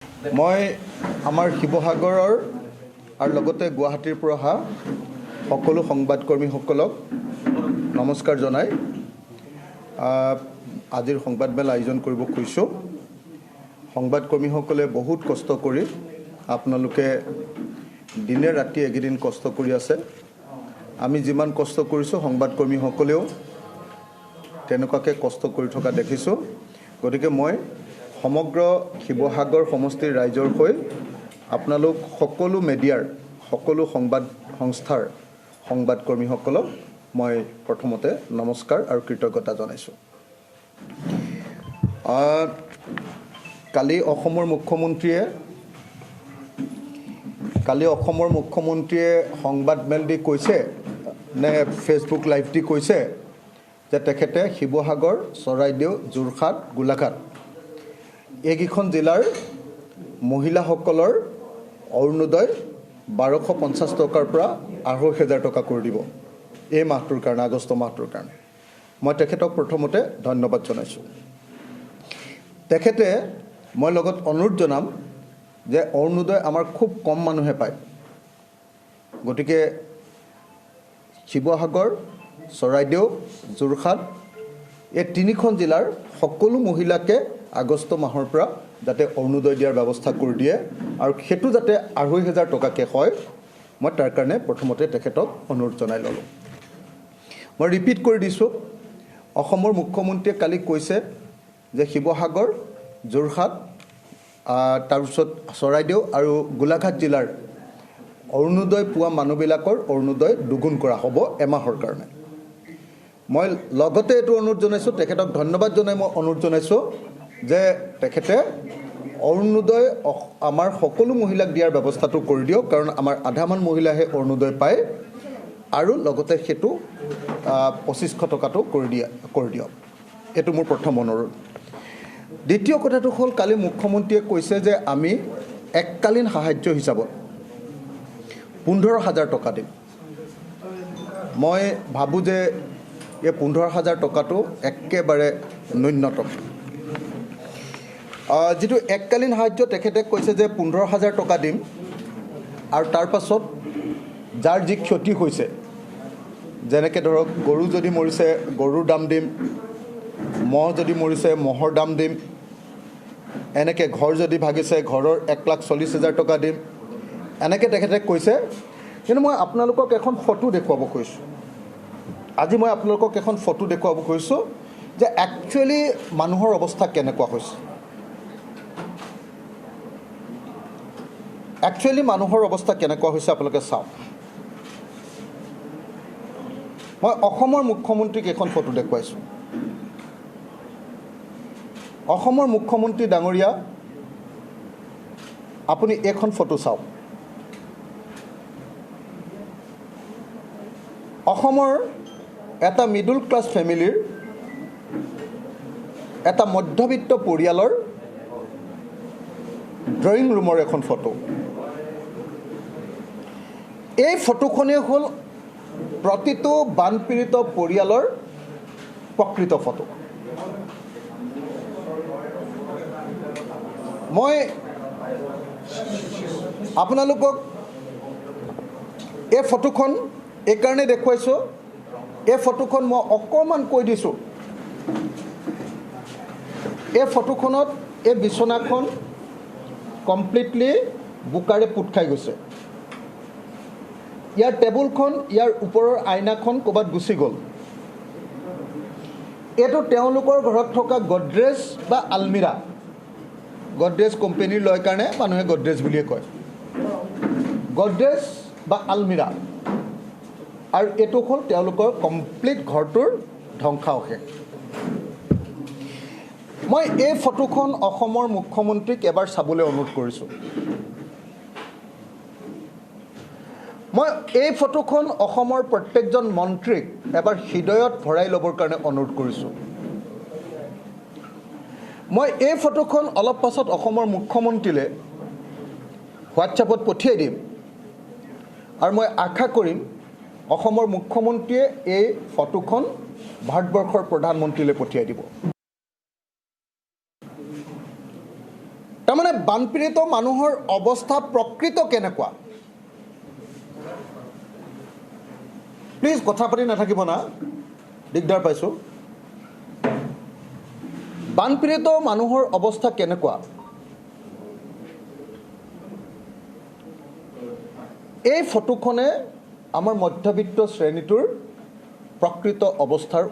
মই আমাৰ শিৱসাগৰৰ আৰু লগতে গুৱাহাটীৰ পৰা অহা সকলো সংবাদকৰ্মীসকলক নমস্কাৰ জনাই আজিৰ সংবাদমেল আয়োজন কৰিব খুজিছোঁ। সংবাদকৰ্মীসকলে বহুত কষ্ট কৰি আপোনালোকে দিনে ৰাতি একেদিন কষ্ট কৰি আছে। আমি যিমান কষ্ট কৰিছোঁ সংবাদকৰ্মীসকলেও তেনেকুৱাকৈ কষ্ট কৰি থকা দেখিছোঁ। গতিকে মই সমগ্ৰ শিৱসাগৰ সমষ্টিৰ ৰাইজৰ হৈ আপোনালোক সকলো মিডিয়াৰ সকলো সংবাদ সংস্থাৰ সংবাদকৰ্মীসকলক মই প্ৰথমতে নমস্কাৰ আৰু কৃতজ্ঞতা জনাইছোঁ। কালি অসমৰ মুখ্যমন্ত্ৰীয়ে সংবাদমেল দি কৈছে নে ফেচবুক লাইভ দি কৈছে যে তেখেতে শিৱসাগৰ, চৰাইদেউ, যোৰহাট, গোলাঘাট এইকেইখন জিলাৰ মহিলাসকলৰ অৰুণোদয় 1250 টকাৰ পৰা 2500 টকা কৰি দিব এই মাহটোৰ কাৰণে, আগষ্ট মাহটোৰ কাৰণে। মই তেখেতক প্ৰথমতে ধন্যবাদ জনাইছোঁ। তেখেতে মই লগত অনুৰোধ জনাম যে অৰুণোদয় আমাৰ খুব কম মানুহে পায়। গতিকে শিৱসাগৰ, চৰাইদেউ, যোৰহাট এই তিনিখন জিলাৰ সকলো মহিলাকে আগষ্ট মাহৰ পৰা যাতে অৰুণোদয় দিয়াৰ ব্যৱস্থা কৰি দিয়ে আৰু সেইটো যাতে 2500 টকাকৈ হয়, মই তাৰ কাৰণে প্ৰথমতে তেখেতক অনুৰোধ জনাই ল'লোঁ। মই ৰিপিট কৰি দিছোঁ, অসমৰ মুখ্যমন্ত্ৰীয়ে কালি কৈছে যে শিৱসাগৰ, যোৰহাট, তাৰপিছত চৰাইদেউ আৰু গোলাঘাট জিলাৰ অৰুণোদয় পোৱা মানুহবিলাকৰ অৰুণোদয় দুগুণ কৰা হ'ব এমাহৰ কাৰণে। মই লগতে এইটো অনুৰোধ জনাইছোঁ, তেখেতক ধন্যবাদ জনাই মই অনুৰোধ জনাইছোঁ যে তেখেতে অৰুণোদয় আমাৰ সকলো মহিলাক দিয়াৰ ব্যৱস্থাটো কৰি দিয়ক, কাৰণ আমাৰ আধামান মহিলাহে অৰুণোদয় পায়, আৰু লগতে সেইটো 2500 টকাটো কৰি দিয়ক। এইটো মোৰ প্ৰথম অনুৰোধ। দ্বিতীয় কথাটো হ'ল, কালি মুখ্যমন্ত্ৰীয়ে কৈছে যে আমি এককালীন সাহায্য হিচাপত 15,000 টকা দিম। মই ভাবোঁ যে এই 15,000 টকাটো একেবাৰে ন্যূনতম। যিটো এককালীন সাহায্য তেখেতে কৈছে যে 15,000 টকা দিম, আৰু তাৰ পাছত যাৰ যি ক্ষতি হৈছে, যেনেকৈ ধৰক গৰু যদি মৰিছে গৰুৰ দাম দিম, মহ যদি মৰিছে মহৰ দাম দিম, এনেকৈ ঘৰ যদি ভাগিছে ঘৰৰ 1,40,000 টকা দিম, এনেকৈ তেখেতে কৈছে। কিন্তু মই আপোনালোকক এখন ফটো দেখুৱাব খুজিছোঁ। আজি মই আপোনালোকক এখন ফটো দেখুৱাব খুজিছোঁ যে একচুৱেলি মানুহৰ অৱস্থা কেনেকুৱা হৈছে। আপোনালোকে চাওক। মই অসমৰ মুখ্যমন্ত্ৰীক এখন ফটো দেখুৱাইছোঁ। অসমৰ মুখ্যমন্ত্ৰী ডাঙৰীয়া, আপুনি এইখন ফটো চাওক। অসমৰ এটা মিডল ক্লাছ ফেমিলিৰ, এটা মধ্যবিত্ত পৰিয়ালৰ ড্ৰয়িং ৰুমৰ এখন ফটো। এই ফটোখনেই হ'ল প্ৰতিটো বানপীড়িত পৰিয়ালৰ প্ৰকৃত ফটো। মই আপোনালোকক এই ফটোখন এইকাৰণে দেখুৱাইছোঁ, এই ফটোখন মই অকণমান কৈ দিছোঁ। এই ফটোখনত এই বিচনাখন কমপ্লিটলি বোকাৰে পোত খাই গৈছে। ইয়াৰ টেবুলখন, ইয়াৰ ওপৰৰ আইনাখন ক'ৰবাত গুচি গ'ল। এইটো তেওঁলোকৰ ঘৰত থকা গডৰেজ বা আলমিৰা। গডৰেজ কোম্পানীৰ লয় কাৰণে মানুহে গডৰেজ বুলিয়ে কয়। গডৰেজ বা আলমিৰা, আৰু এইটো হ'ল তেওঁলোকৰ কমপ্লিট ঘৰটোৰ ধ্বংসাৱশেষ। মই এই ফটোখন অসমৰ মুখ্যমন্ত্ৰীক এবাৰ চাবলৈ অনুৰোধ কৰিছোঁ। মই এই ফটোখন অসমৰ প্ৰত্যেকজন মন্ত্ৰীক এবাৰ হৃদয়ত ভৰাই ল'বৰ কাৰণে অনুৰোধ কৰিছোঁ। মই এই ফটোখন অলপ পাছত অসমৰ মুখ্যমন্ত্ৰীলৈ হোৱাটছএপত পঠিয়াই দিম, আৰু মই আশা কৰিম অসমৰ মুখ্যমন্ত্ৰীয়ে এই ফটোখন ভাৰতবৰ্ষৰ প্ৰধানমন্ত্ৰীলৈ পঠিয়াই দিব। তাৰমানে বানপীড়িত মানুহৰ অৱস্থা প্ৰকৃত কেনেকুৱা? প্লিজ কথা পাতি নাথাকিব না, দিগদাৰ পাইছোঁ। বানপীড়িত মানুহৰ অৱস্থা কেনেকুৱা? এই ফটোখনে আমাৰ মধ্যবিত্ত শ্ৰেণীটোৰ প্ৰকৃত অৱস্থাৰ